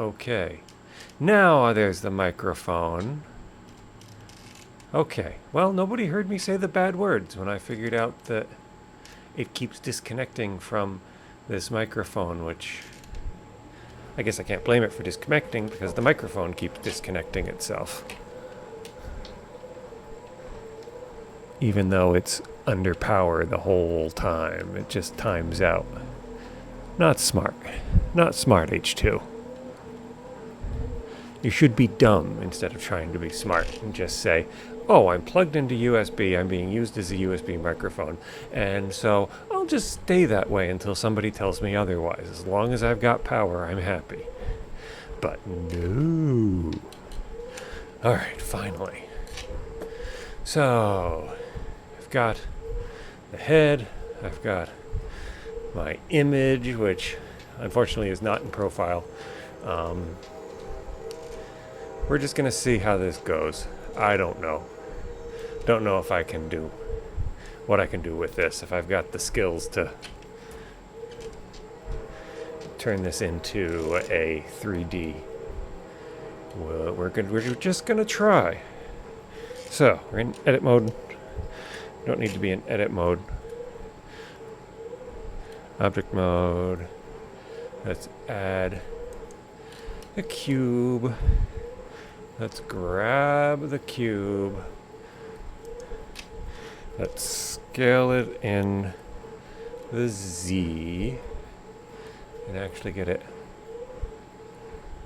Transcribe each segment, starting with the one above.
Okay. Now there's the microphone. Okay. Well, nobody heard me say the bad words when I figured out that it keeps disconnecting from this microphone, which I guess I can't blame it for disconnecting because the microphone keeps disconnecting itself. Even though it's under power the whole time, it just times out. Not smart. Not smart, H2. You should be dumb instead of trying to be smart and just say, oh, I'm plugged into USB, I'm being used as a USB microphone, and so I'll just stay that way until somebody tells me otherwise. As long as I've got power, I'm happy. But no. Alright, finally. So, I've got the head, I've got my image, which unfortunately is not in profile. We're just going to see how this goes. I don't know. Don't know if I can do what I can do with this, if I've got the skills to turn this into a 3D. Well, we're just going to try. So, we're in edit mode. Don't need to be in edit mode. Object mode. Let's add a cube. Let's grab the cube. Let's scale it in the Z and actually get it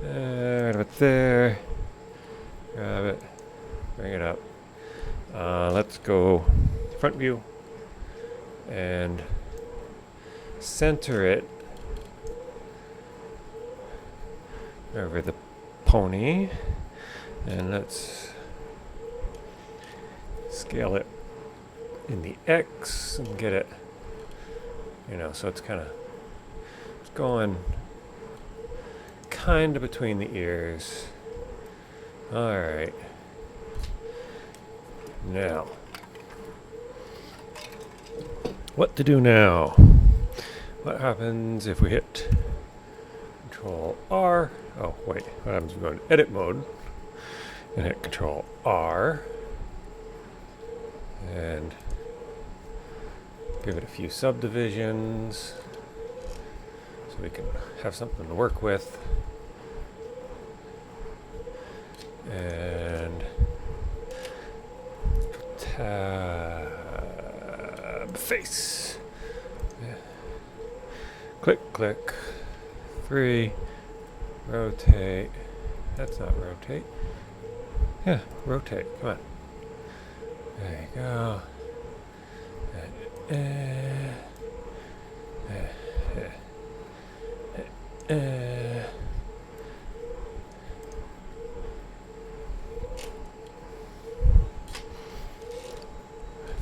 right about there. Grab it, bring it up. Let's go front view and center it over the pony. And let's scale it in the X and get it, so it's it's going kind of between the ears. All right. Now, what to do now? What happens if we hit Control R? Oh, wait, what happens if we go into edit mode? And hit Control R and give it a few subdivisions so we can have something to work with. And tab face. Yeah. Click, click. 3. Rotate. That's not rotate. Yeah, rotate. Come on. There you go. I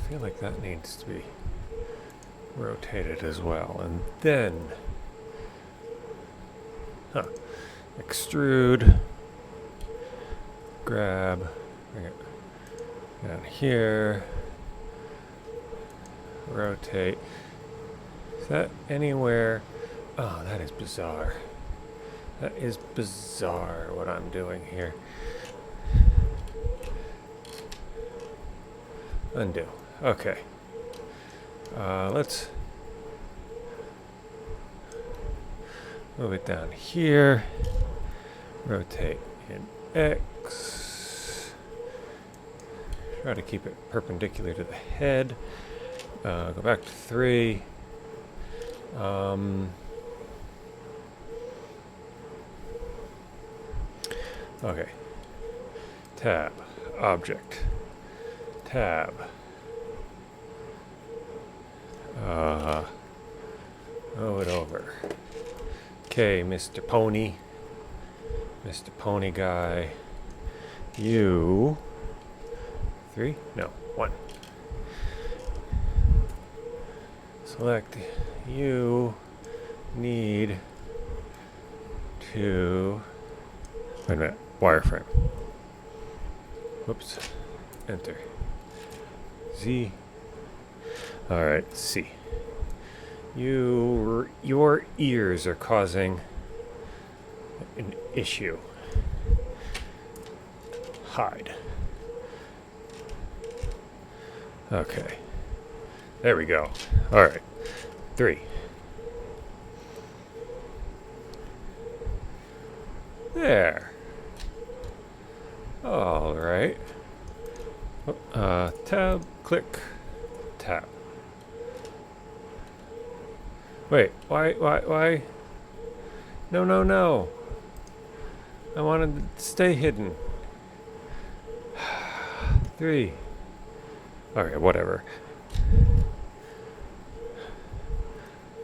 feel like that needs to be rotated as well. And then, extrude. Grab, bring it down here, rotate. Is that anywhere? Oh, that is bizarre. That is bizarre what I'm doing here. Undo. Okay. Let's move it down here. Rotate in X. Try to keep it perpendicular to the head. Go back to 3. Okay. Tab. Object. Tab. Move it over. Okay, Mr. Pony. Mr. Pony guy. You. 3? No, 1. Select. You need to. Wait a minute. Wireframe. Whoops. Enter. Z. Alright, C. Your ears are causing an issue. Hide. Okay. There we go. Alright. 3. There. Alright. Tab, click, tab. Wait, why? No. I wanted to stay hidden. 3. Okay, whatever.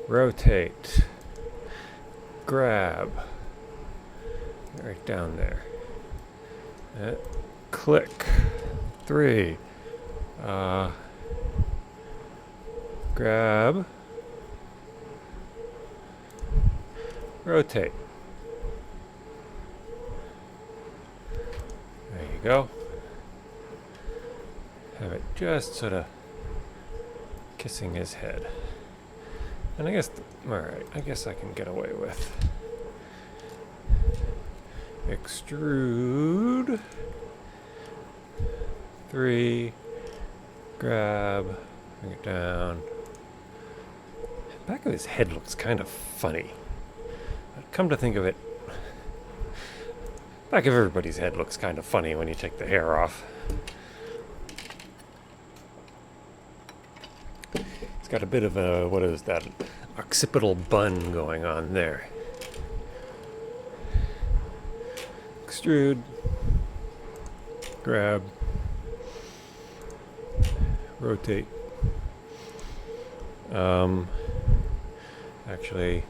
Rotate. Grab. Right down there. Click. 3. Grab. Rotate. There you go. Have it just sort of kissing his head. And I guess, alright, I guess I can get away with. Extrude. 3. Grab. Bring it down. The back of his head looks kind of funny. But come to think of it, back of everybody's head looks kind of funny when you take the hair off. It's got a bit of a, what is that, occipital bun going on there. Extrude. Grab. Rotate. Actually,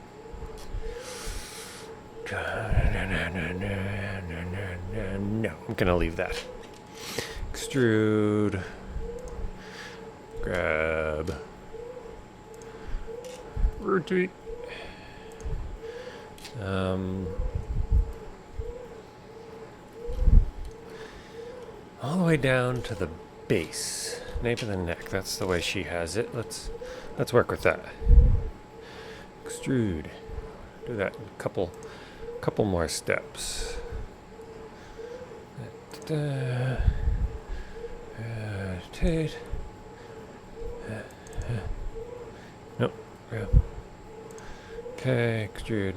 no, I'm gonna leave that. Extrude. Grab. Rotate. All the way down to the base, nape of the neck. That's the way she has it. Let's work with that. Extrude. Do that in a couple more steps. Rotate. Nope. Grab. Okay, extrude.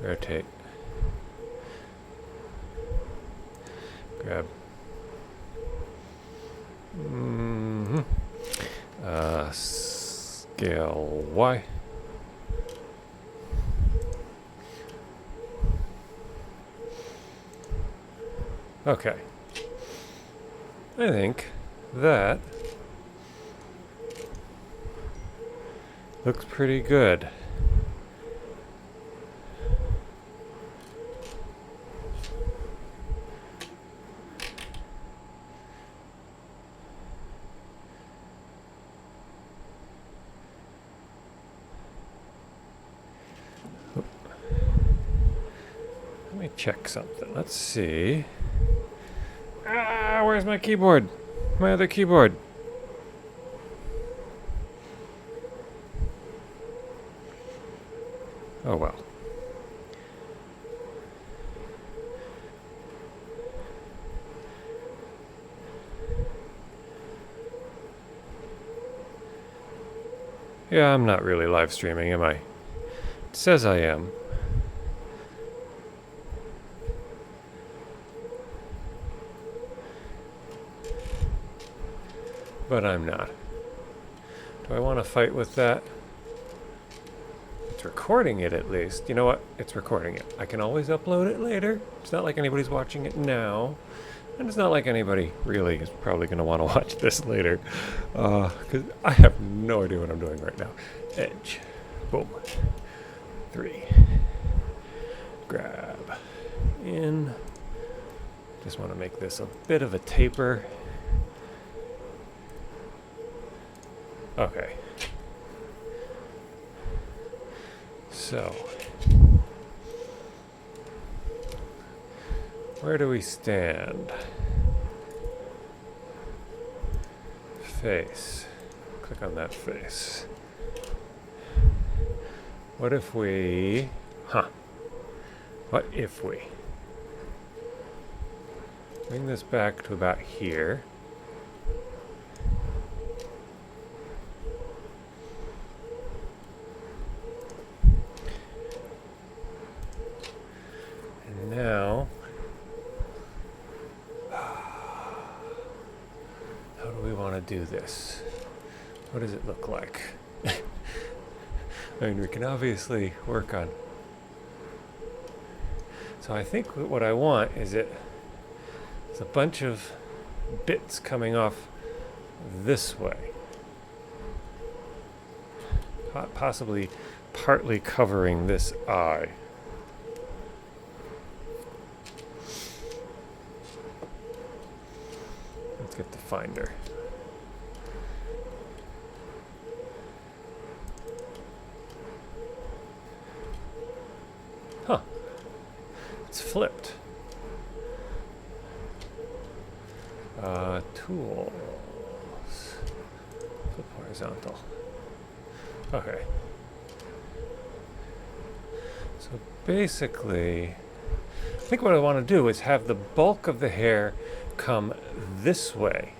Rotate. Grab. Scale Y. Okay. I think that looks pretty good. Let me check something. Let's see. Where's my keyboard? My other keyboard. Oh well. Yeah, I'm not really live streaming, am I? It says I am. But I'm not. Do I want to fight with that? It's recording it at least. You know what? It's recording it. I can always upload it later. It's not like anybody's watching it now. And it's not like anybody really is probably going to want to watch this later. Because I have no idea what I'm doing right now. Edge. Boom. 3. Grab. In. Just want to make this a bit of a taper. Okay. So, where do we stand? Face. Click on that face. What if we... What if we bring this back to about here? And now, how do we want to do this? What does it look like? I mean, we can obviously work on... So I think what I want is a bunch of bits coming off this way. Possibly partly covering this eye. Let's get the finder. Huh. It's flipped. Tools. Flip horizontal. Okay. So basically, I think what I want to do is have the bulk of the hair come this way.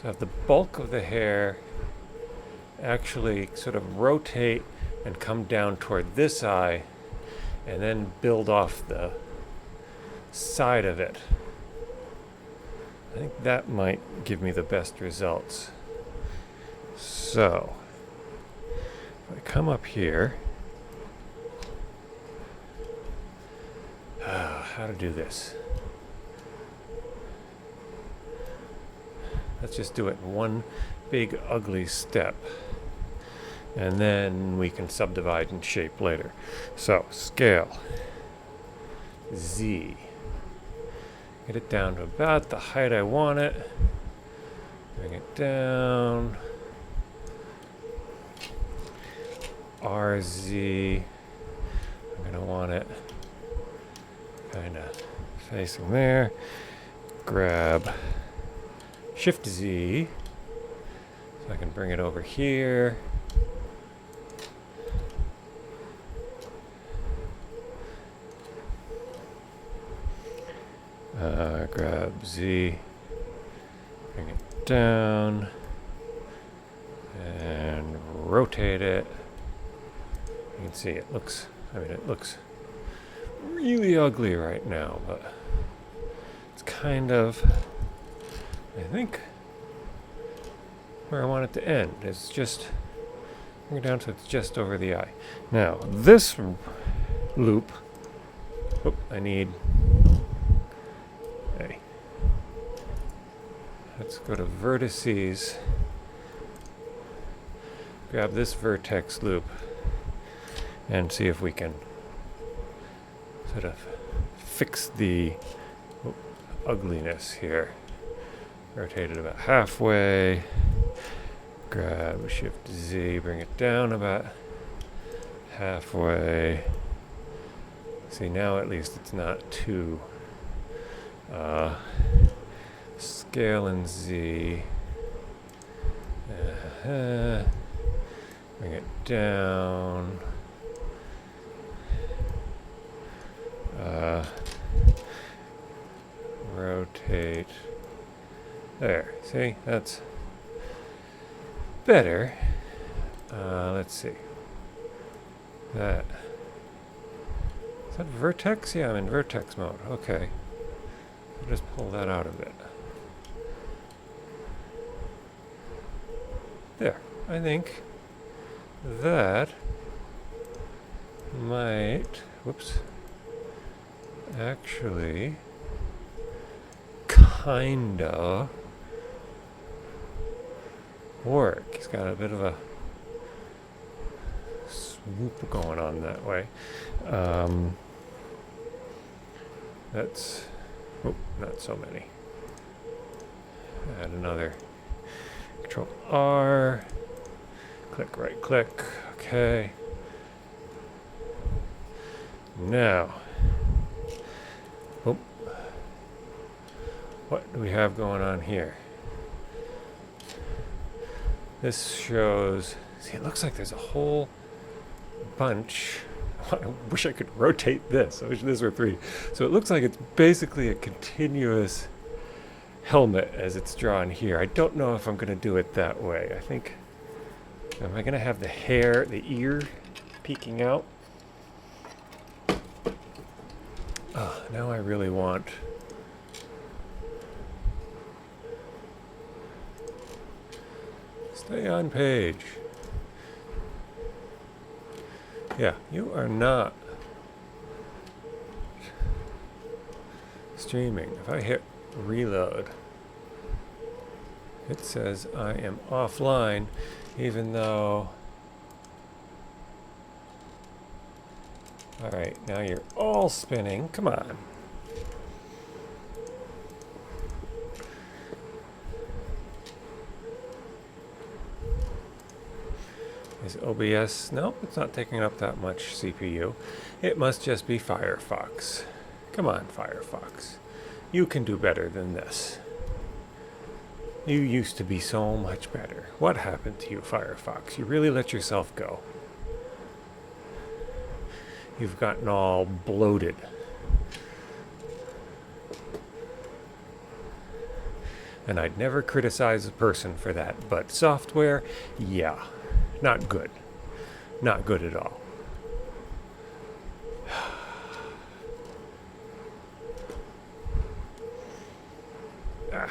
So have the bulk of the hair actually sort of rotate and come down toward this eye and then build off the side of it. I think that might give me the best results. So, if I come up here, how to do this? Let's just do it in one big ugly step. And then we can subdivide and shape later. So, scale. Z. Get it down to about the height I want it. Bring it down. RZ. I'm going to want it kind of facing there. Grab Shift Z. So I can bring it over here. Grab Z, bring it down, and rotate it. You can see it looks really ugly right now, but it's kind of, I think, where I want it to end. It's just, bring it down so it's just over the eye. Now, this loop, I need... Let's go to vertices, grab this vertex loop, and see if we can sort of fix the ugliness here. Rotate it about halfway, grab Shift Z, bring it down about halfway. See, now at least it's not too... Scale and Z. Bring it down. Rotate. There. See? That's better. Let's see. Is that vertex? Yeah, I'm in vertex mode. Okay. I'll just pull that out of it. There. I think that might, actually kinda work. He's got a bit of a swoop going on that way. That's, not so many. Add another. Control R, click, right click, okay. Now, what do we have going on here? This shows, see, it looks like there's a whole bunch. I wish I could rotate this. I wish this were 3. So it looks like it's basically a continuous helmet as it's drawn here. I don't know if I'm going to do it that way. I think, am I going to have the hair, the ear peeking out? Oh, now I really want... Stay on page. Yeah, you are not streaming. If I hit reload, it says I am offline, even though... Alright, now you're all spinning. Come on. Is OBS? Nope, it's not taking up that much CPU. It must just be Firefox. Come on, Firefox. You can do better than this. You used to be so much better. What happened to you, Firefox? You really let yourself go. You've gotten all bloated. And I'd never criticize a person for that, but software, yeah. Not good. Not good at all. Ah.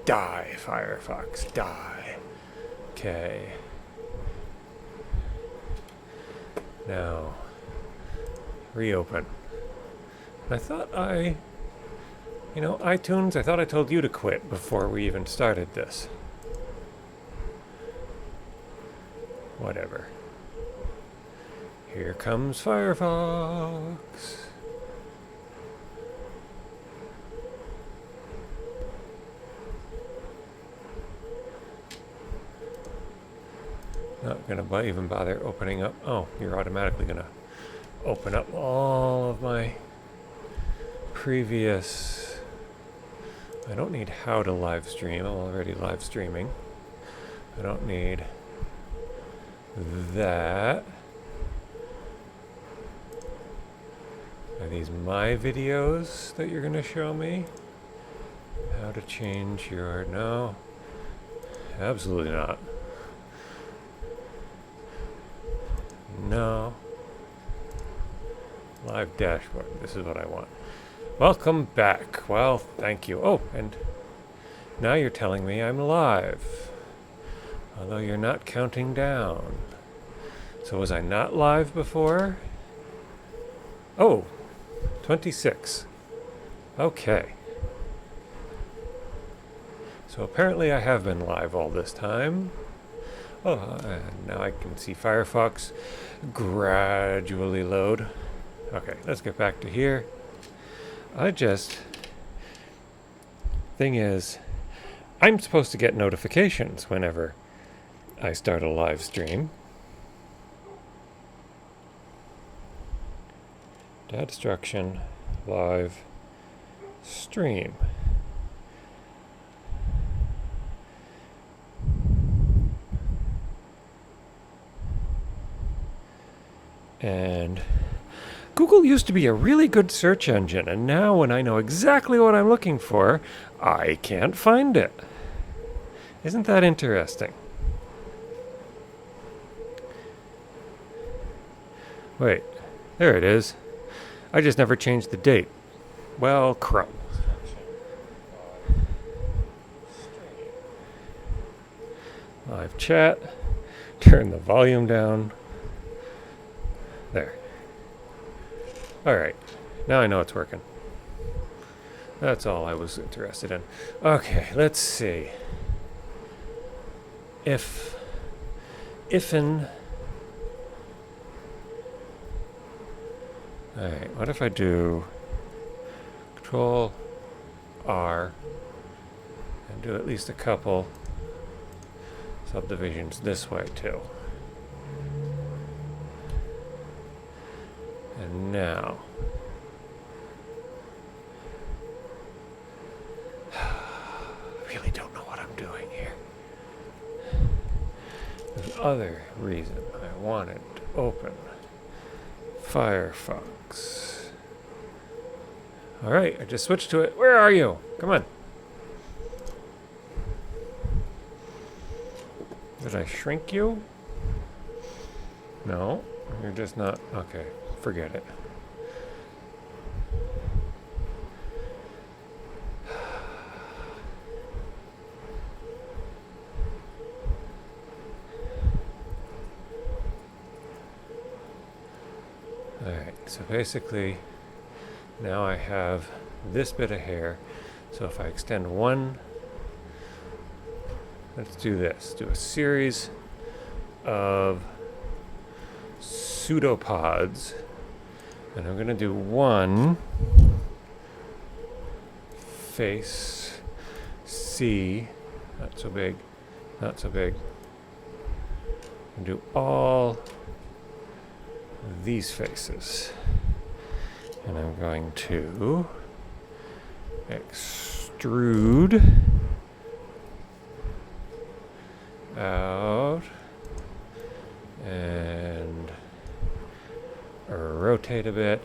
Die, Firefox, die. Okay. Now, reopen. I thought iTunes, I thought I told you to quit before we even started this. Whatever. Here comes Firefox. Not gonna even bother opening up. Oh, you're automatically gonna open up all of my previous... I don't need how to live stream. I'm already live streaming. I don't need that. Are these my videos that you're going to show me? How to change your... No. Absolutely not. No. Live dashboard. This is what I want. Welcome back. Well, thank you. Oh, and now you're telling me I'm live. Although you're not counting down. So was I not live before? Oh, 26. Okay. So apparently I have been live all this time. Oh, and now I can see Firefox gradually load. Okay, let's get back to here. Thing is, I'm supposed to get notifications whenever I start a live stream. Destruction live stream. And Google used to be a really good search engine, and now when I know exactly what I'm looking for, I can't find it. Isn't that interesting? Wait, there it is. I just never changed the date. Well, crumb. Live chat. Turn the volume down. There. Alright. Now I know it's working. That's all I was interested in. Okay, let's see. Ifin. Alright, what if I do Control R and do at least a couple subdivisions this way too. And now really don't know what I'm doing here. other reason I wanted to open Firefox. Alright, I just switched to it. Where are you? Come on. Did I shrink you? No, you're just not. Okay, forget it. Alright, so basically now I have this bit of hair. So if I extend one, let's do this. Do a series of pseudopods. And I'm going to do one face C. Not so big. Not so big. And do all these faces. And I'm going to extrude out and rotate a bit.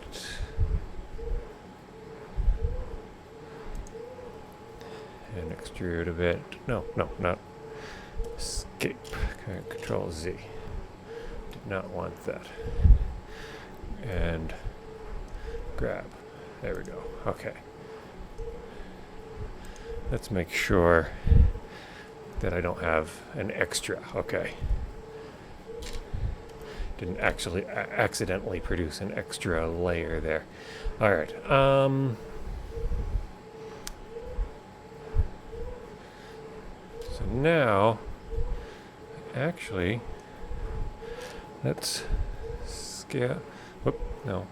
And extrude a bit. No, not escape. Control Z. Did not want that. And grab. There we go. Okay. Let's make sure that I don't have an extra. Okay. Didn't actually accidentally produce an extra layer there. All right. So now, actually, let's scale. Whoop, no.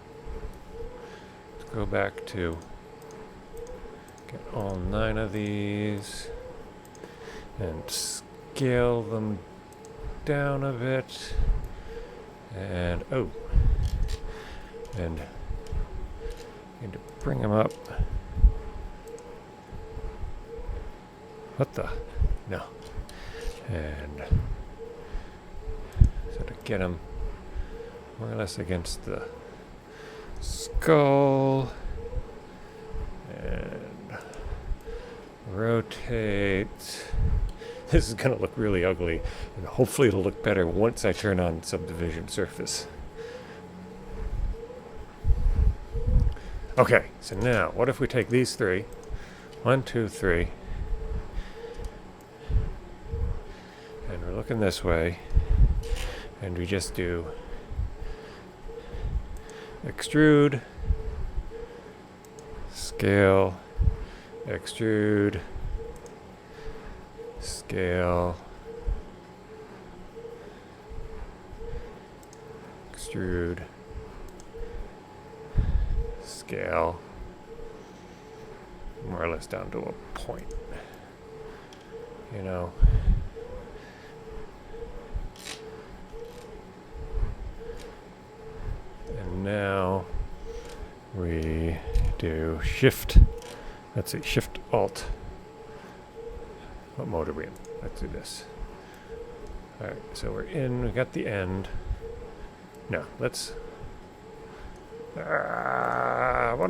Let's go back to get all 9 of these and scale them down a bit. And and need to bring them up. What the? No. And so to get them more or less against the skull and rotate. This is going to look really ugly, and hopefully it'll look better once I turn on subdivision surface. Okay, so now, what if we take these 3? 1, 2, 3. And we're looking this way, and we just do extrude, scale, extrude, scale, extrude, scale, more or less down to a point, you know. And now we do shift, let's see, shift alt. What mode are we in? Let's do this. Alright, so we're in, we got the end. No, let's... what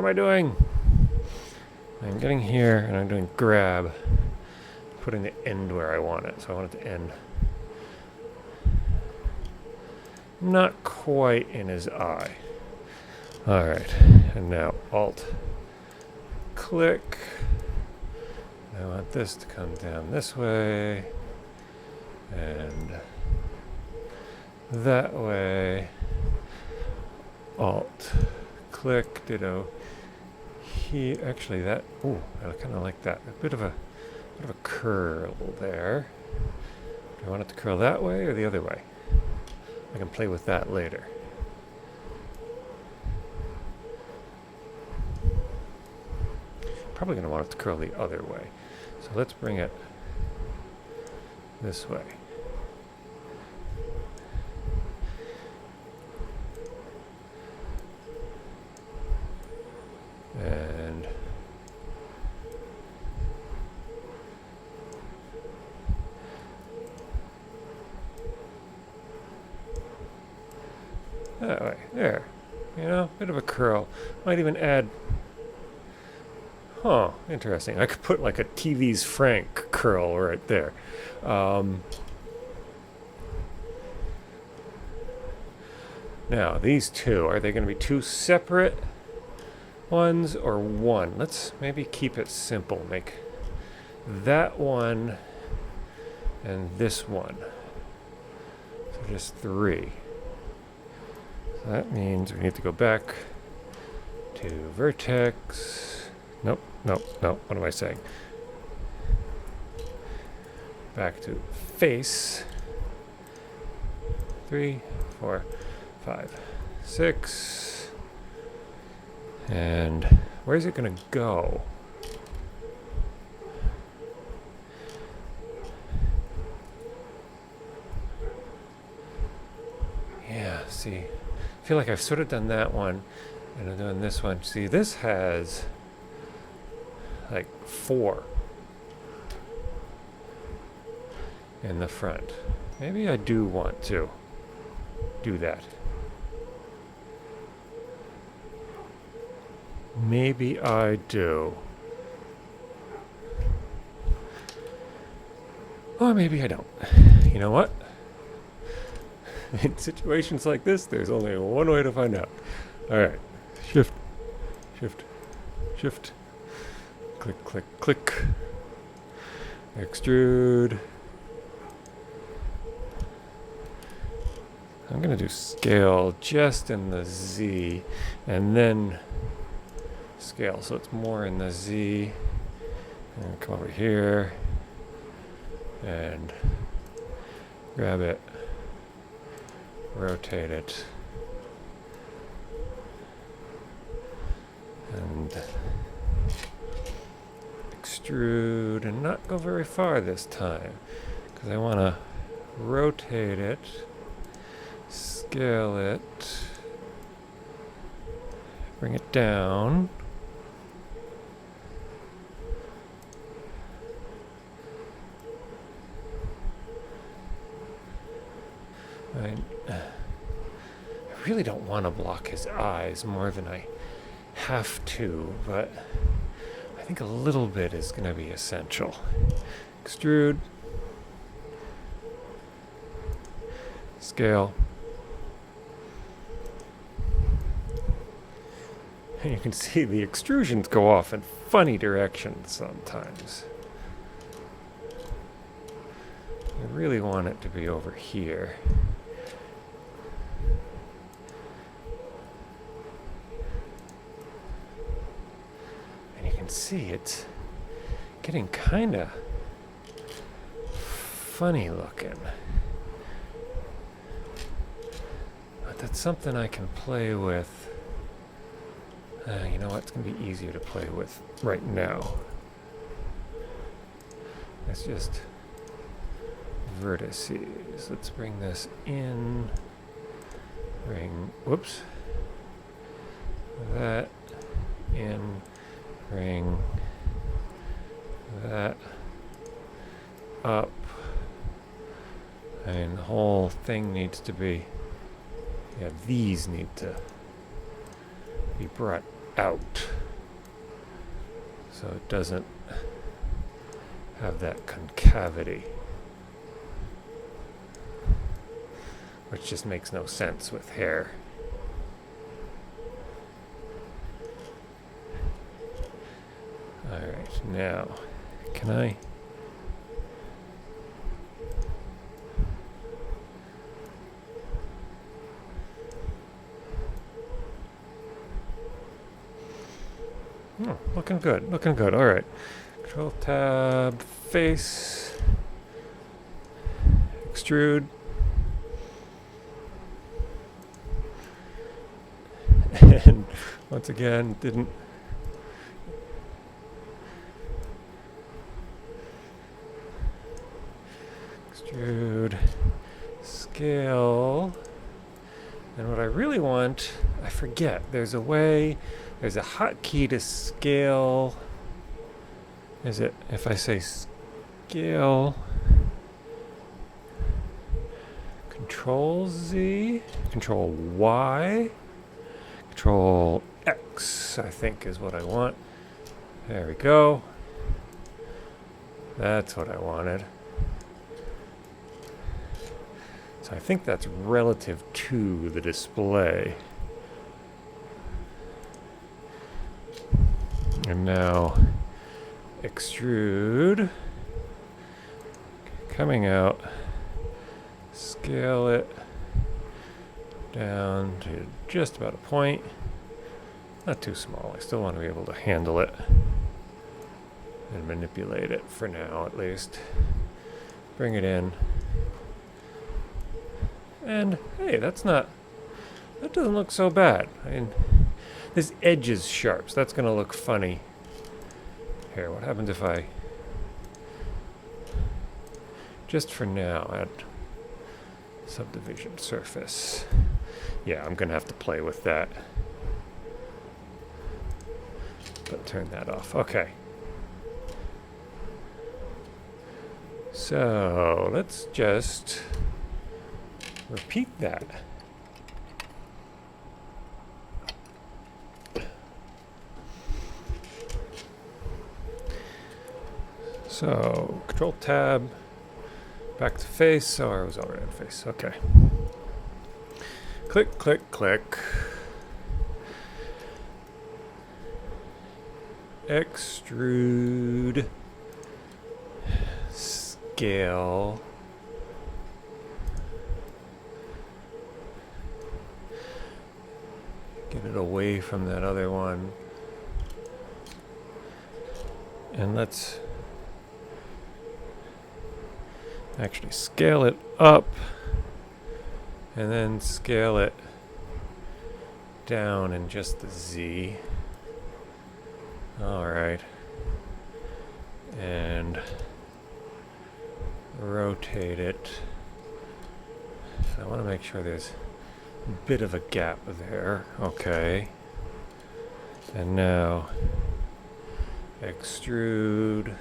am I doing? I'm getting here and I'm doing grab, putting the end where I want it. So I want it to end not quite in his eye. Alright, and now alt click. I want this to come down this way and that way. Alt click, ditto. Actually that, ooh, I kind of like that. A bit of a curl there. Do I want it to curl that way or the other way? I can play with that later. Probably going to want it to curl the other way. So let's bring it this way. And That way. There. You know, bit of a curl. Might even add... Huh, interesting. I could put like a TV's Frank curl right there. Now, these two, are they going to be two separate ones or one? Let's maybe keep it simple. Make that one and this one. So just 3. So that means we need to go back to vertex. Nope. What am I saying? Back to face. 3, 4, 5, 6. And where's it going to go? Yeah, see, I feel like I've sort of done that one, and I'm doing this one. See, this has like 4 in the front. Maybe I do want to do that. Maybe I do. Or maybe I don't. You know what? In situations like this, there's only one way to find out. Alright. Shift. Click. Extrude. I'm going to do scale just in the Z, and then scale, so it's more in the Z. And come over here and grab it, rotate it, and extrude, and not go very far this time because I want to rotate it, scale it, bring it down. I really don't want to block his eyes more than I have to, but I think a little bit is going to be essential. Extrude. Scale. And you can see the extrusions go off in funny directions sometimes. I really want it to be over here. And you can see it's getting kind of funny looking. But that's something I can play with. You know what? It's going to be easier to play with right now. Let's just vertices. Let's bring this in. Bring, whoops. That in. Bring that up. And the whole thing needs to be, yeah, these need to be brought out so it doesn't have that concavity, which just makes no sense with hair. Alright, now can I looking good. All right. Control tab, face, extrude. And once again, didn't. Extrude, scale. And what I really want, I forget, there's a hotkey to scale. Is it, if I say scale, Control Z, Control Y, Control X, I think is what I want. There we go. That's what I wanted. So I think that's relative to the display. And now extrude, coming out, scale it down to just about a point. Not too small, I still want to be able to handle it and manipulate it for now at least. Bring it in. And hey, that doesn't look so bad. I mean, this edge is sharp, so that's going to look funny. Here, what happens if I, just for now, add subdivision surface. Yeah, I'm going to have to play with that. But turn that off. Okay. So, let's just repeat that. So, Control Tab, back to face. Oh, I was already on face. Okay. Click, click, click. Extrude. Scale. Get it away from that other one. And let's actually scale it up and then scale it down in just the Z. Alright. And rotate it. I want to make sure there's a bit of a gap there. Okay. And now extrude.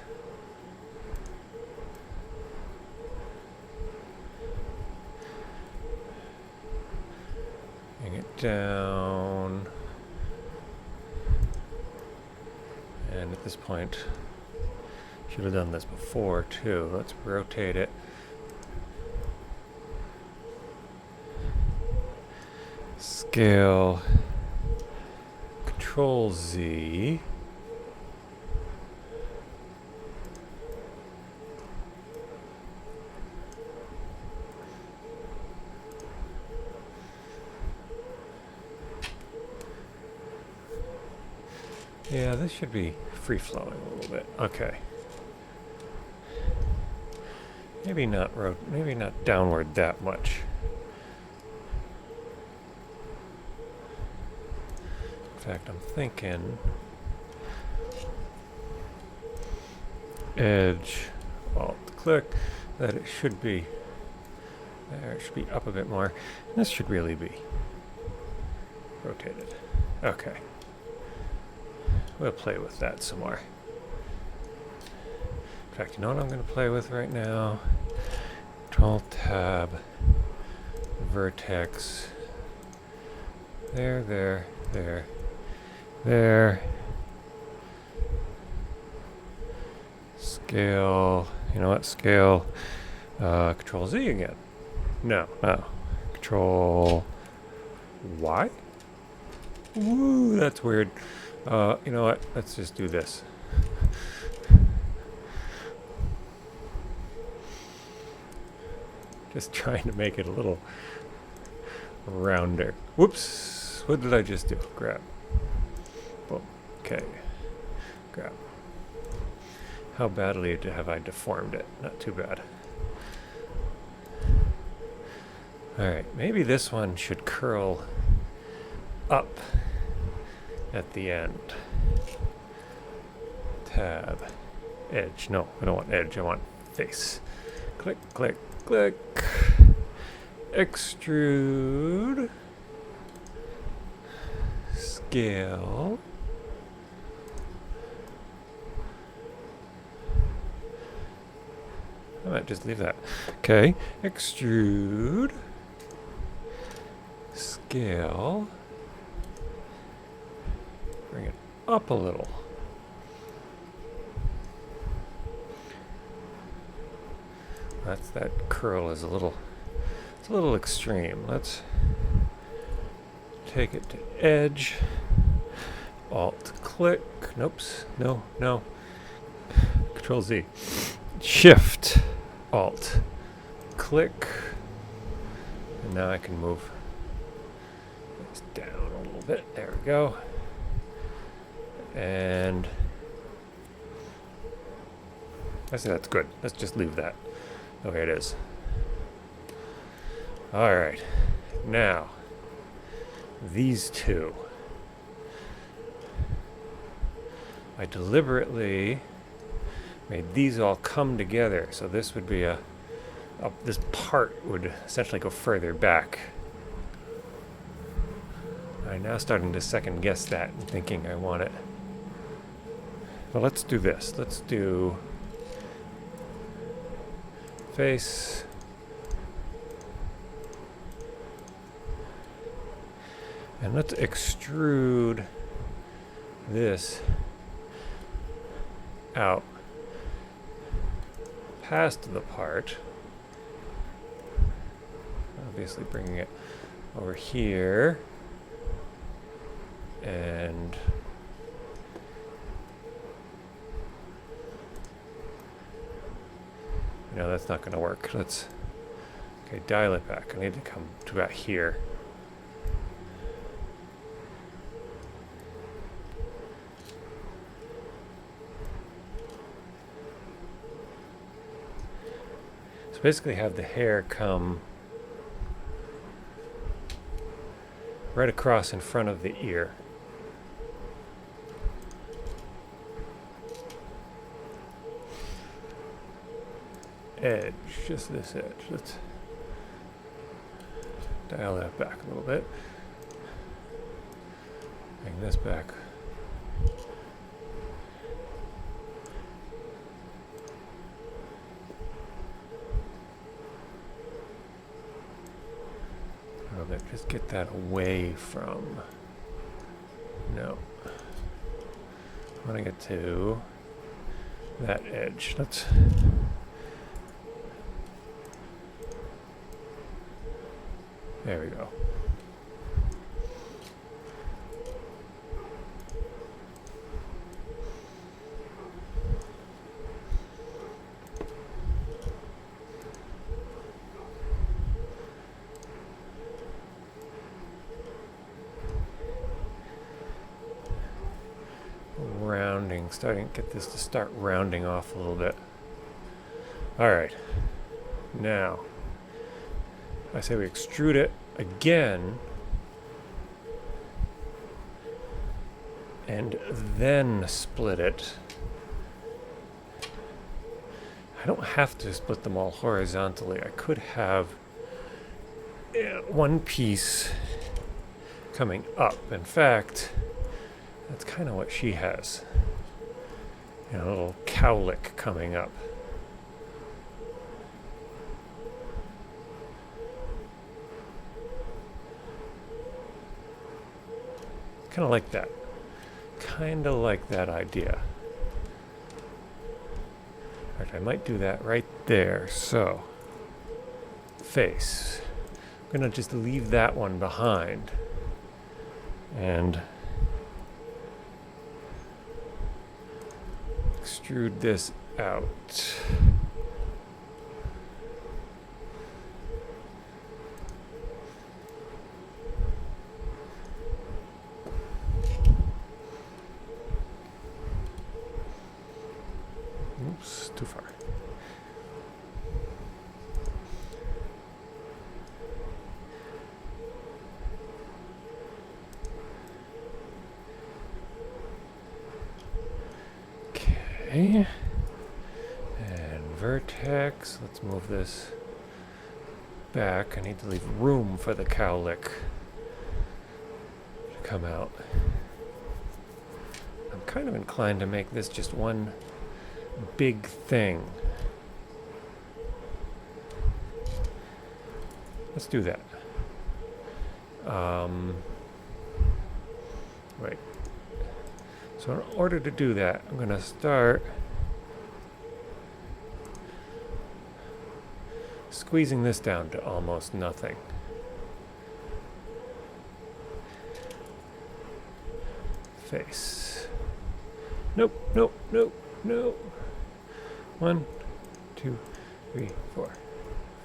Bring it down. And at this point, should have done this before too. Let's rotate it. Scale. Control Z. Yeah, this should be free-flowing a little bit. Okay. Maybe not downward that much. In fact, I'm thinking edge, alt-click, that it should be there. It should be up a bit more. And this should really be rotated. Okay. We'll play with that some more. In fact, you know what I'm going to play with right now? Control Tab, Vertex. There, there, there, there. Scale. You know what? Scale. Control Z again. No. Control Y? Woo, that's weird. You know what? Let's just do this. Just trying to make it a little rounder. Whoops! What did I just do? Grab. Boom. Okay. Grab. How badly have I deformed it? Not too bad. Alright, maybe this one should curl up at the end. Tab. Edge. No, I don't want edge. I want face. Click, click, click. Extrude. Scale. I might just leave that. Okay. Extrude. scale. Bring it up a little. That curl is it's a little extreme. Let's take it to edge. Alt click. Nope. No. Control Z. Shift. Alt click. And now I can move this down a little bit. There we go. And I think that's good. Let's just leave that the way it is. All right. Now, these two. I deliberately made these all come together. So this would be this part would essentially go further back. I'm now starting to second guess that and thinking I want it. Well, let's do this. Let's do face. And let's extrude this out past the part. Obviously bringing it over here. And no, that's not going to work. Okay, dial it back. I need to come to about here. So basically have the hair come right across in front of the ear. Edge, just this edge. Let's dial that back a little bit. Bring this back. A little bit. Just get that away from. No. I want to get to that edge. Let's. There we go. Rounding, starting to get this to start rounding off a little bit. All right, now I say we extrude it again and then split it. I don't have to split them all horizontally. I could have one piece coming up. In fact, that's kind of what she has. A little cowlick coming up. Kind of like that. Kind of like that idea. All right, I might do that right there. So, face. I'm going to just leave that one behind. And extrude this out. Oops, too far. Okay. And vertex. Let's move this back. I need to leave room for the cowlick to come out. I'm kind of inclined to make this just one big thing. Let's do that. Wait. So in order to do that, I'm going to start squeezing this down to almost nothing. Face. Nope, nope, nope, nope. 1, 2, 3, 4,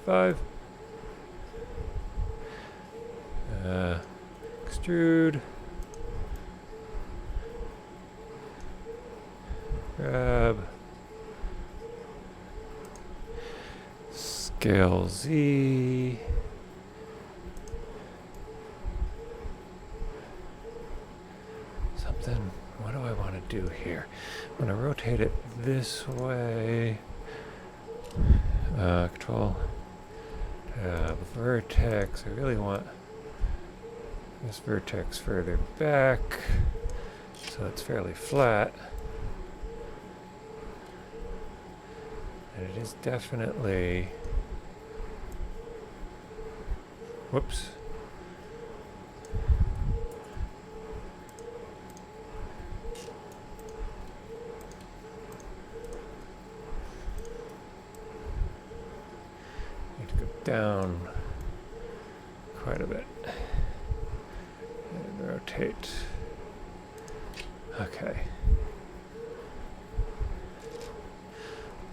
5. Extrude. Grab. Scale Z. Something. What do I want to do here? I'm going to rotate it this way. Control. Vertex. I really want this vertex further back, so it's fairly flat. And it is definitely... Whoops. Need to go down quite a bit. And rotate. Okay.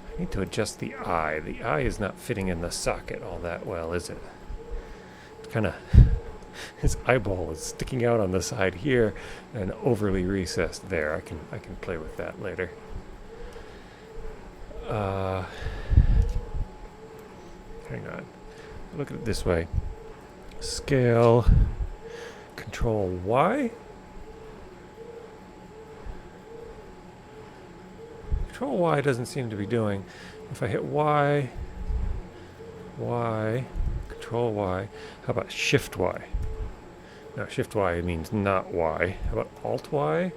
I need to adjust the eye. The eye is not fitting in the socket all that well, is it? It's kind of... His eyeball is sticking out on the side here and overly recessed there. I can play with that later. Hang on. Look at it this way. Scale. Control Y. Control Y doesn't seem to be doing. If I hit Y, Y, Control Y, how about Shift Y? No, Shift Y means not Y. How about Alt Y?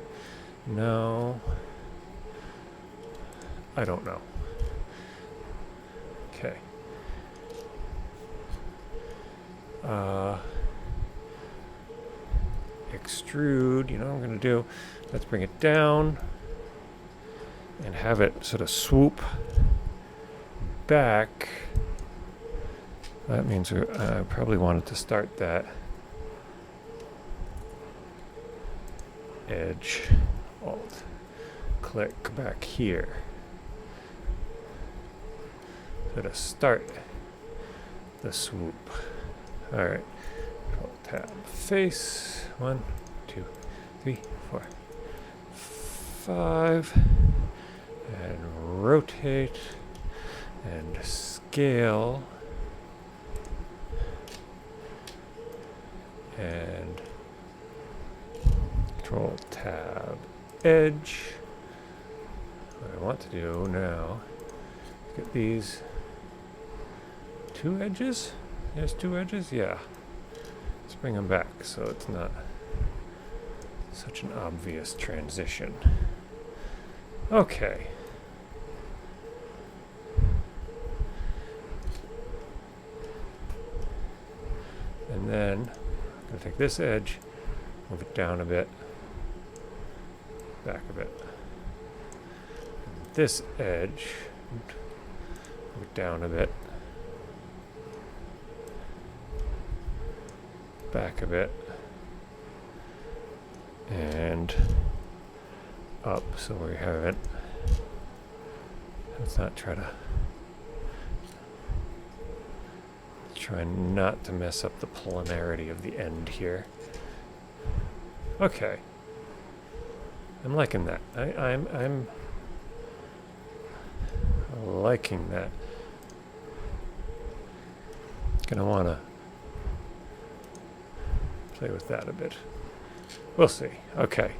No. I don't know. Okay. Extrude, you know what I'm going to do? Let's bring it down and have it sort of swoop back. That means I probably wanted to start that edge. Alt. Click back here. So to start the swoop. Alright. Control tab. Face. 1, 2, 3, 4, 5. And rotate. And scale. And Control tab edge. What I want to do now is get these 2 edges. There's 2 edges? Yeah. Let's bring them back so it's not such an obvious transition. Okay. And then I'm going to take this edge, move it down a bit, back a bit. And this edge, move it down a bit, back a bit, and up so we have it. Let's not try not to mess up the polarity of the end here. Okay. I'm liking that. I'm liking that. Gonna wanna play with that a bit. We'll see. Okay.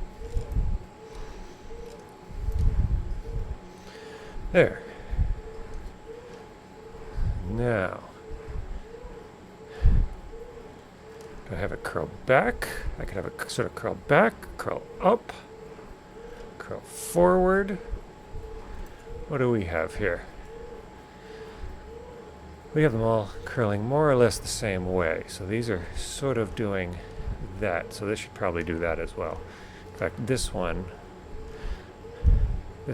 There. Now, do I have it curl back? I could have it sort of curl back, curl up, curl forward. What do we have here? we have them all curling more or less the same way. So these are sort of doing that. So this should probably do that as well. In fact, this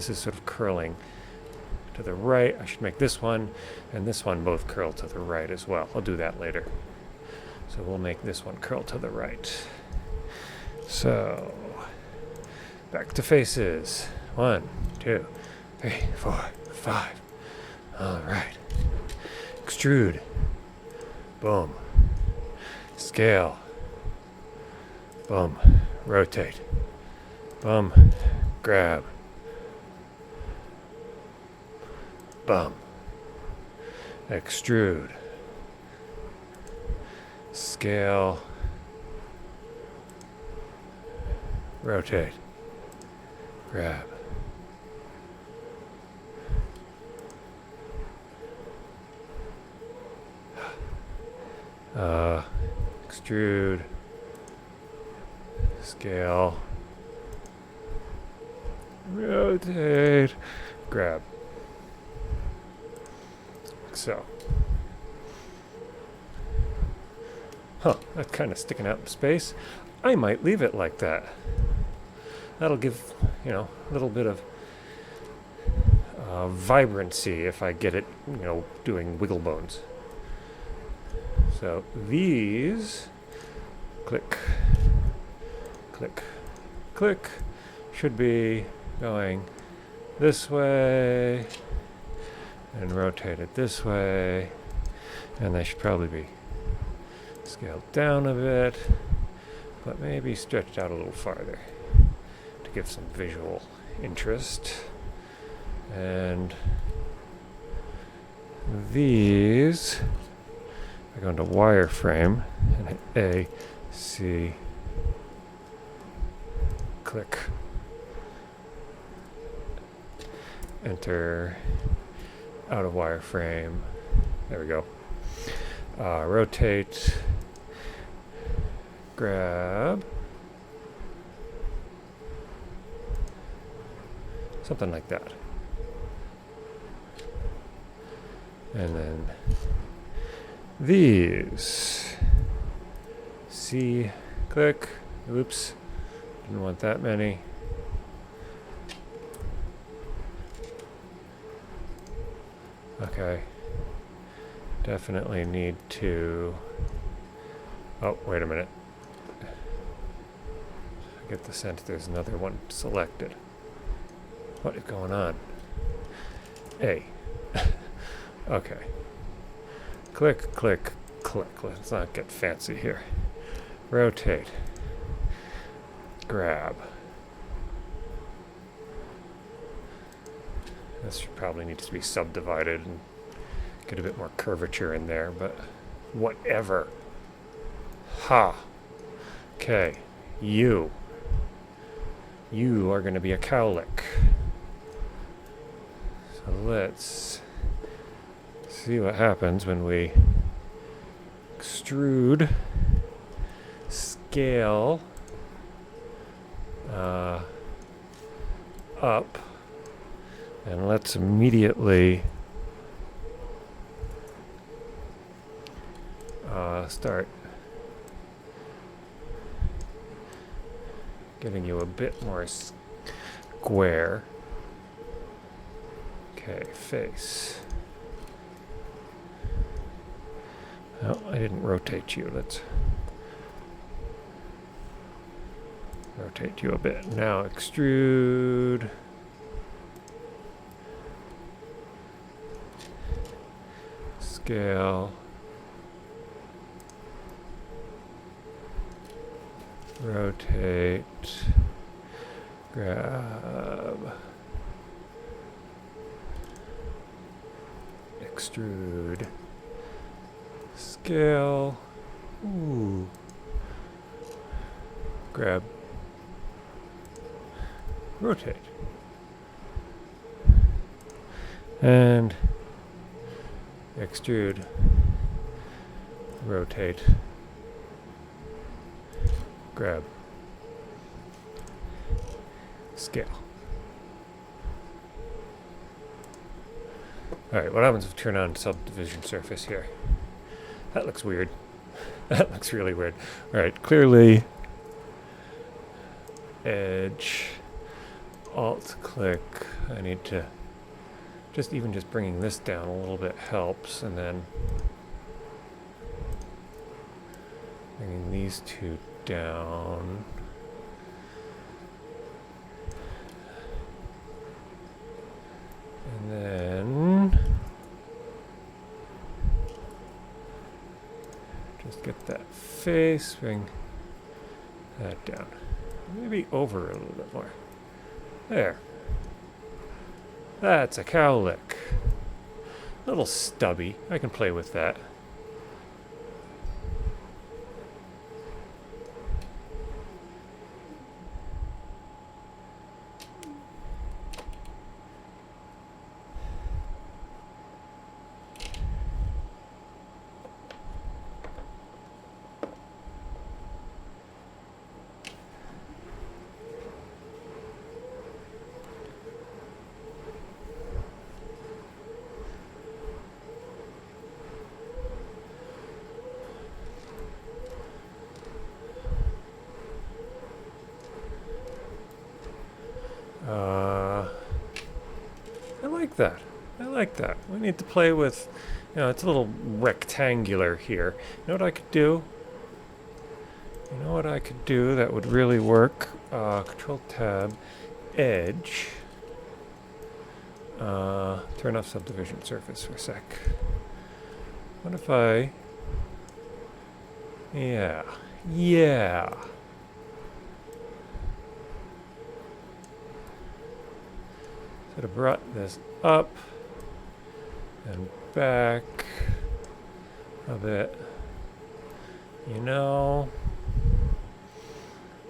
is sort of curling to the right. I should make this one and this one both curl to the right as well. I'll do that later. So we'll make this one curl to the right. So back to faces. 1, 2, 3, 4, 5. All right. Extrude. Boom. Scale. Boom. Rotate. Boom. Grab. Boom. Extrude. Scale. Rotate. Grab. Extrude. Scale. Rotate. Grab. So. That's kind of sticking out in space. I might leave it like that. That'll give, a little bit of vibrancy if I get it, doing wiggle bones. So these, click, click, click, should be going this way and rotated this way, and they should probably be scaled down a bit, but maybe stretched out a little farther to give some visual interest. And these are going to wireframe and hit A, C, click, enter, out of wireframe. There we go. Rotate, grab, something like that. And then these, C, click, oops, didn't want that many. Okay, definitely need to, oh, wait a minute. I get the sense there's another one selected. What is going on? A. Okay. Click, click, click. Let's not get fancy here. Rotate. Grab. This should probably need to be subdivided and get a bit more curvature in there, but whatever. Ha. Okay. You are going to be a cowlick. So let's see what happens when we extrude, scale up, and let's immediately start giving you a bit more square. Okay, face. Oh, I didn't rotate you. Let's rotate you a bit. Now extrude. Scale. Rotate. Grab. Extrude. Scale. Ooh. Grab. Rotate. And extrude. Rotate. Grab. Scale. Alright, what happens if we turn on subdivision surface here? That looks weird. That looks really weird. Alright, clearly edge, alt click. I need to just bringing this down a little bit helps, and then bringing these two down. And then just get that face, bring that down. Maybe over a little bit more. There. That's a cowlick. A little stubby. I can play with that. That. I like that. We need to play with, it's a little rectangular here. You know what I could do? You know what I could do that would really work? Control Tab, Edge. Turn off subdivision surface for a sec. What if I... Yeah. Could have brought this up and back a bit.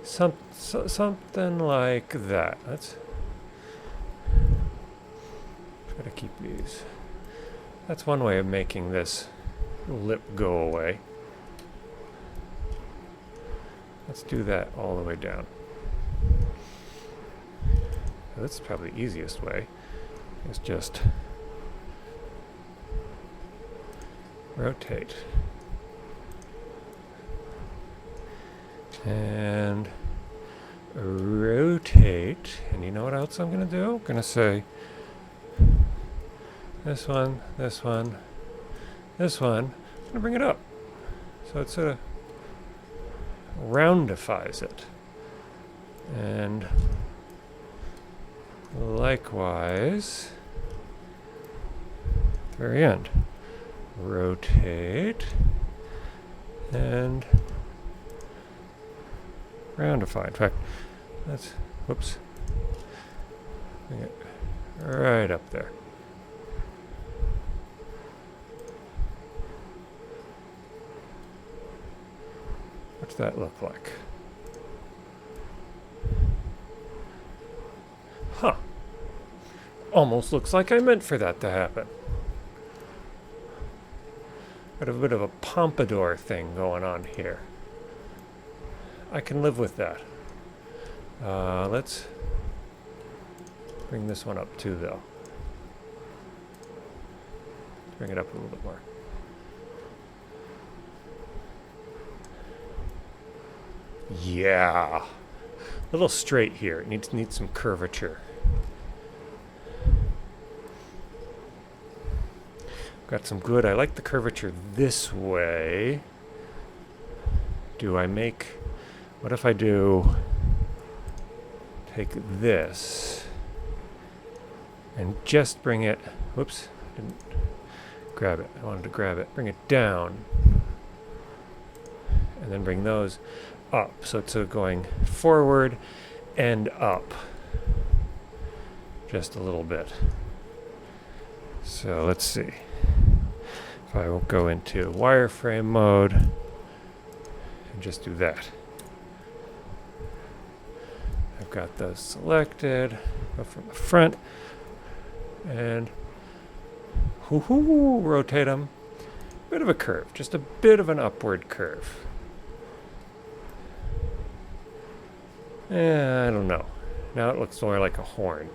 Something like that. Let's try to keep these. That's one way of making this lip go away. Let's do that all the way down. That's probably the easiest way. Is just rotate. And rotate. And you know what else I'm going to do? I'm going to say this one, this one, this one. I'm going to bring it up. So it sort of roundifies it. And likewise, very end. Rotate and roundify. In fact, let's, whoops, bring it right up there. What's that look like? Huh. Almost looks like I meant for that to happen. Got a bit of a pompadour thing going on here. I can live with that. Let's bring this one up too, though. Let's bring it up a little bit more. Yeah. A little straight here. It needs some curvature. Got some good. I like the curvature this way. Do I make... What if I do... Take this and just bring it... Whoops. Didn't grab it. I wanted to grab it. Bring it down. And then bring those up. So it's sort of going forward and up. Just a little bit. So let's see. If I will go into wireframe mode and just do that. I've got those selected. Go from the front and rotate them. Bit of a curve, just a bit of an upward curve. I don't know. Now it looks more like a horn.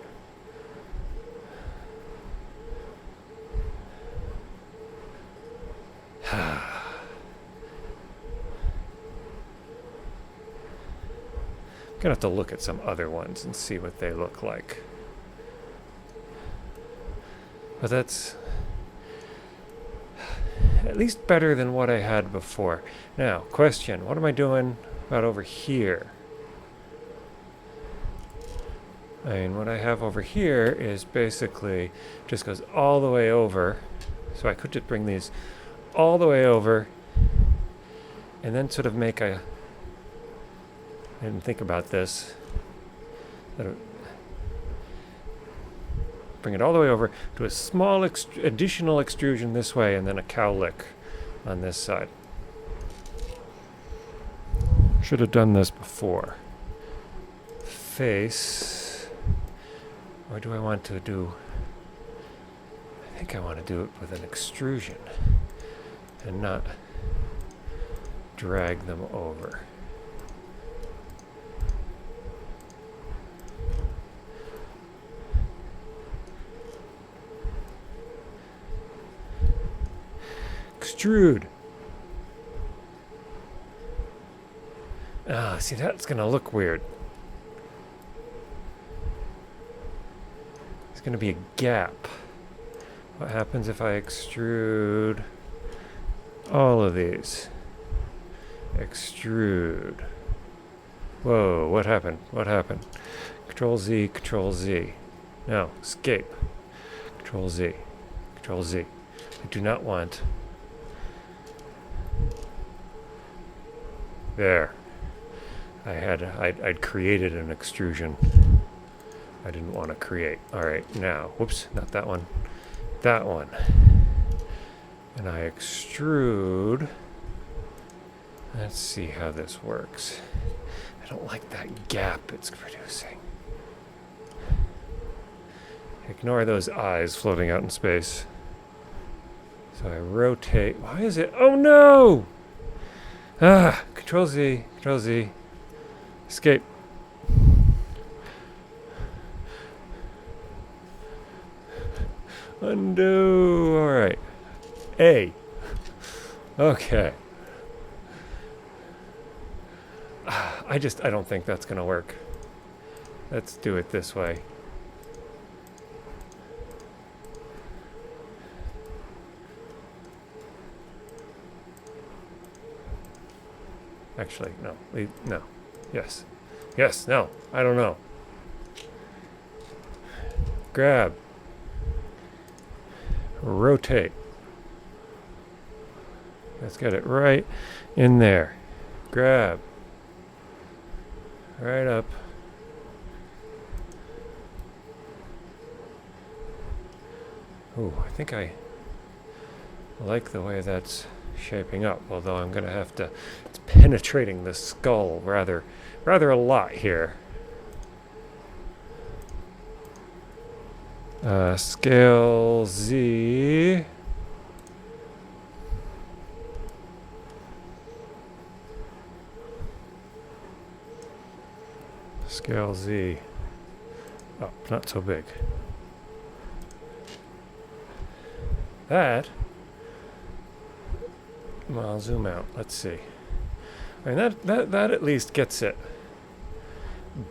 Gonna have to look at some other ones and see what they look like. But that's at least better than what I had before. Now, question, what am I doing about over here? I mean, what I have over here is basically just goes all the way over. So I could just bring these all the way over and then sort of make a, I didn't think about this, bring it all the way over to a small additional extrusion this way and then a cowlick on this side. Should have done this before. Face, or do I want to do, I think I want to do it with an extrusion and not drag them over. Extrude. Ah, see, that's gonna look weird. There's gonna be a gap. What happens if I extrude all of these? Extrude. Whoa, what happened? What happened? Control Z, Control Z. No, escape. Control Z, Control Z. I do not want. There. I'd created an extrusion. I didn't want to create. All right, now, whoops, not that one. That one. And I extrude. Let's see how this works. I don't like that gap it's producing. Ignore those eyes floating out in space. So I rotate. Why is it? Oh no! Ah, Control Z, Control Z. Escape. Undo. All right. A. Okay. I don't think that's going to work. Let's do it this way. Actually, no. No. Yes. Yes, no. I don't know. Grab. Rotate. Let's get it right in there. Grab. Right up. Ooh, I think I like the way that's shaping up, although I'm going to have to, it's penetrating the skull rather a lot here. Scale Z. Scale Z. Oh, not so big. That. Well, I'll zoom out. Let's see. I mean, that at least gets it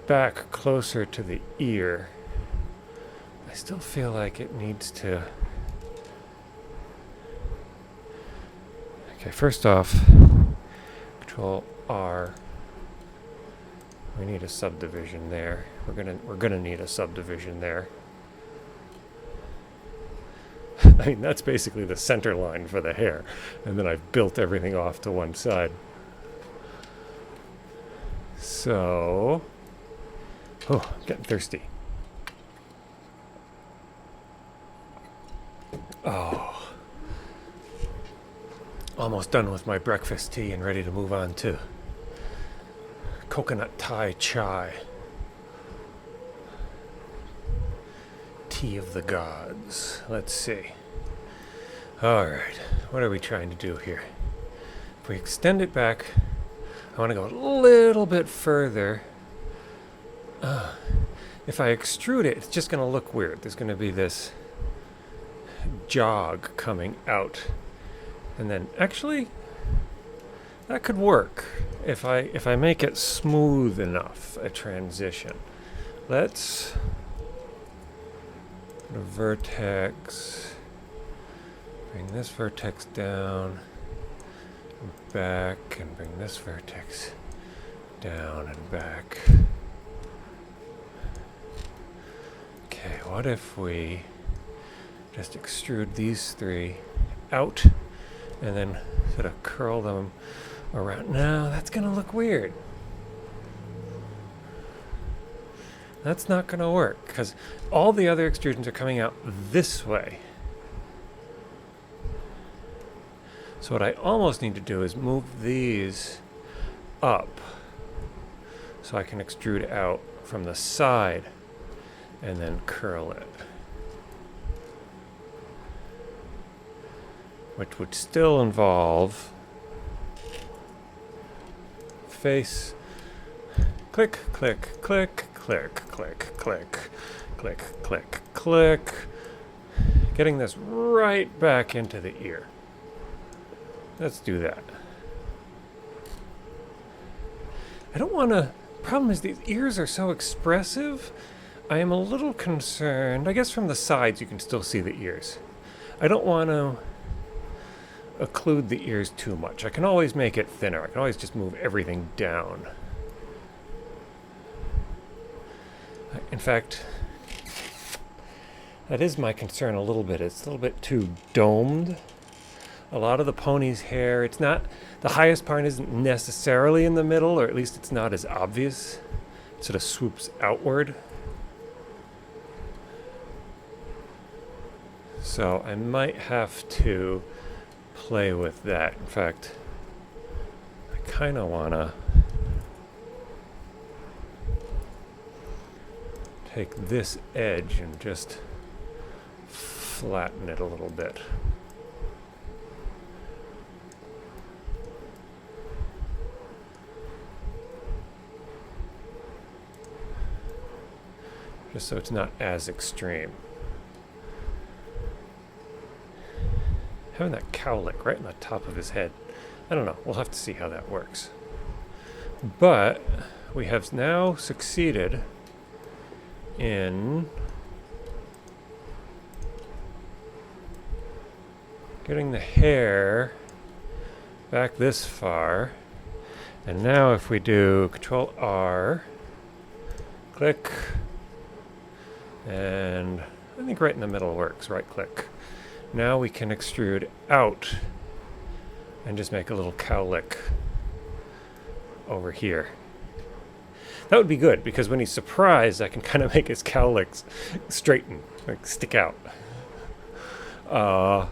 back closer to the ear. I still feel like it needs to. Okay, first off, Control R. We need a subdivision there. We're gonna need a subdivision there. I mean, that's basically the center line for the hair, and then I've built everything off to one side. So, oh, I'm getting thirsty. Oh, almost done with my breakfast tea and ready to move on to coconut Thai chai. Tea of the gods. Let's see. Alright, what are we trying to do here? If we extend it back, I want to go a little bit further. If I extrude it, it's just going to look weird. There's going to be this jog coming out. And then, actually, That could work if I make it smooth enough, a transition. Let's go to vertex, bring this vertex down, and back, and bring this vertex down and back. Okay, what if we just extrude these three out and then sort of curl them around? No, that's gonna look weird. That's not gonna work because all the other extrusions are coming out this way. So what I almost need to do is move these up so I can extrude out from the side and then curl it. Which would still involve face, click, click, click, click, click, click, click, click, click, getting this right back into the ear. Let's do that. I don't want to, problem is these ears are so expressive, I am a little concerned. I guess from the sides you can still see the ears. I don't want to occlude the ears too much. I can always make it thinner. I can always just move everything down. In fact, that is my concern a little bit. It's a little bit too domed. A lot of the pony's hair, it's not, the highest part isn't necessarily in the middle, or at least it's not as obvious. It sort of swoops outward. So I might have to play with that. In fact, I kind of want to take this edge and just flatten it a little bit. Just so it's not as extreme. Having that cowlick right in the top of his head, I don't know, we'll have to see how that works. But we have now succeeded in getting the hair back this far. And now if we do Control R, click, and I think right in the middle works, right click. Now we can extrude out and just make a little cowlick over here. That would be good because when he's surprised, I can kind of make his cowlicks straighten, like stick out. So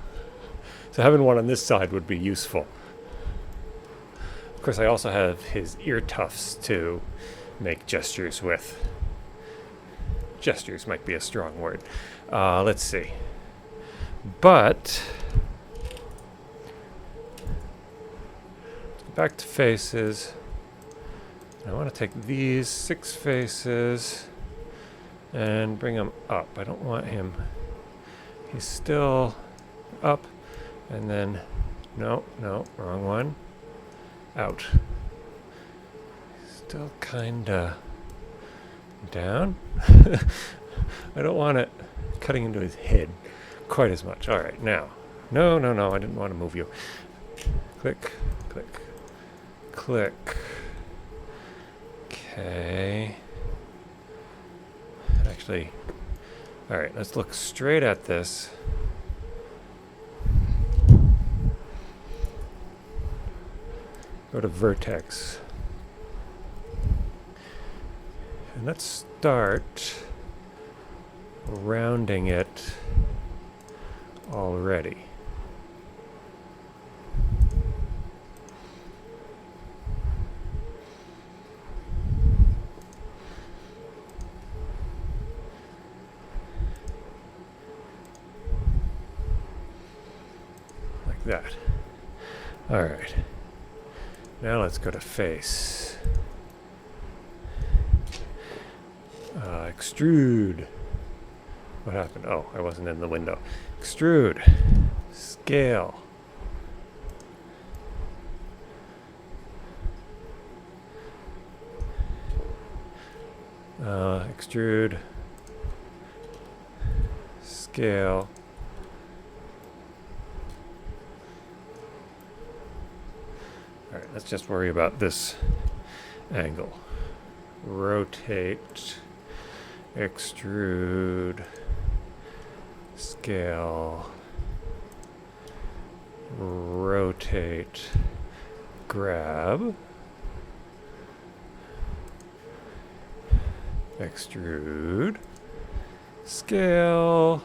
having one on this side would be useful. Of course, I also have his ear tufts to make gestures with. Gestures might be a strong word. Let's see. But back to faces. I want to take these 6 faces and bring them up. I don't want him. He's still up, and then no, wrong one. Out. Still kinda down. I don't want it cutting into his head quite as much. All right, now. No, I didn't want to move you. Click, click, click. Okay. Actually, all right, let's look straight at this. Go to vertex. And let's start rounding it already. Like that. All right. Now let's go to face. Extrude. What happened? Oh, I wasn't in the window. Extrude. Scale. Extrude. Scale. Alright, let's just worry about this angle. Rotate. Extrude. Scale. Rotate. Grab. Extrude. Scale.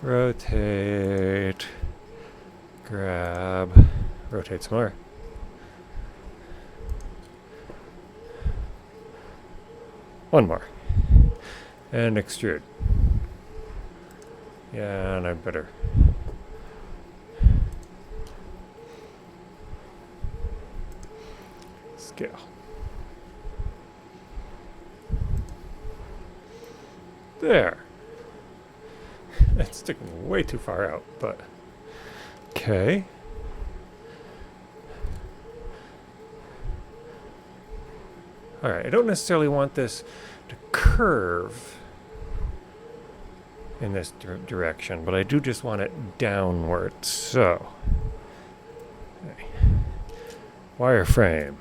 Rotate. Grab. Rotate some more. One more. And extrude. Yeah, and I better. Scale. There. It's sticking way too far out, but okay. Alright, I don't necessarily want this to curve in this direction, but I do just want it downward, so. Okay. Wireframe.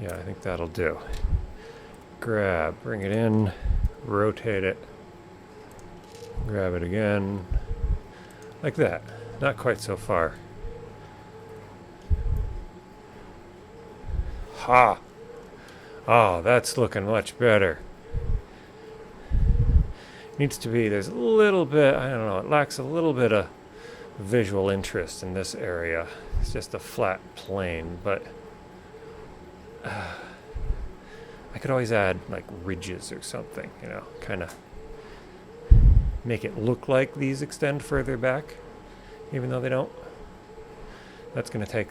Yeah, I think that'll do. Grab, bring it in, rotate it, grab it again, like that. Not quite so far. Ha! Oh, that's looking much better. Needs to be, there's a little bit, I don't know, it lacks a little bit of visual interest in this area. It's just a flat plane, but I could always add like ridges or something, you know, kind of make it look like these extend further back, even though they don't. That's going to take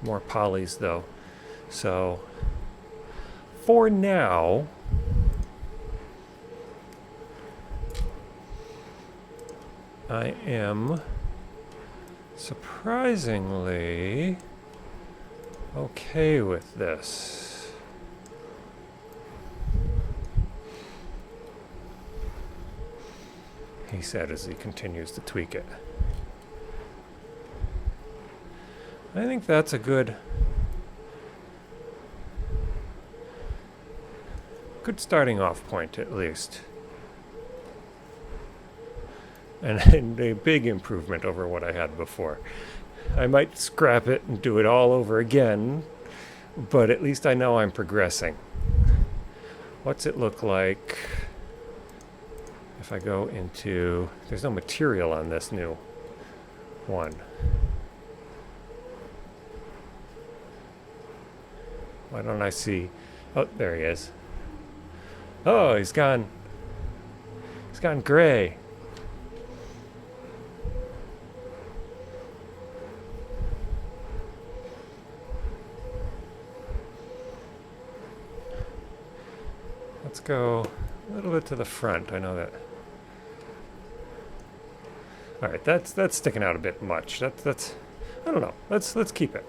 more polys though. So for now, I am surprisingly okay with this. He said as he continues to tweak it. I think that's a good starting off point at least. And a big improvement over what I had before. I might scrap it and do it all over again, but at least I know I'm progressing. What's it look like if I go into... There's no material on this new one. Why don't I see... Oh, there he is. Oh, he's gone. He's gone gray. Let's go a little bit to the front. I know that. All right, that's sticking out a bit much. That's I don't know. Let's keep it.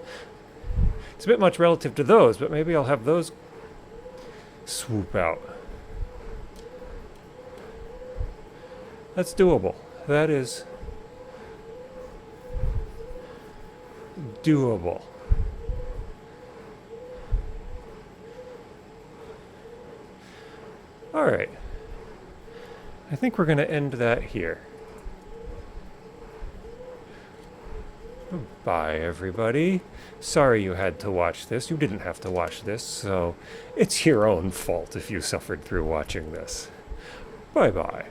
It's a bit much relative to those, but maybe I'll have those swoop out. That's doable. That is doable. All right. I think we're going to end that here. Bye, everybody. Sorry you had to watch this. You didn't have to watch this, so it's your own fault if you suffered through watching this. Bye-bye.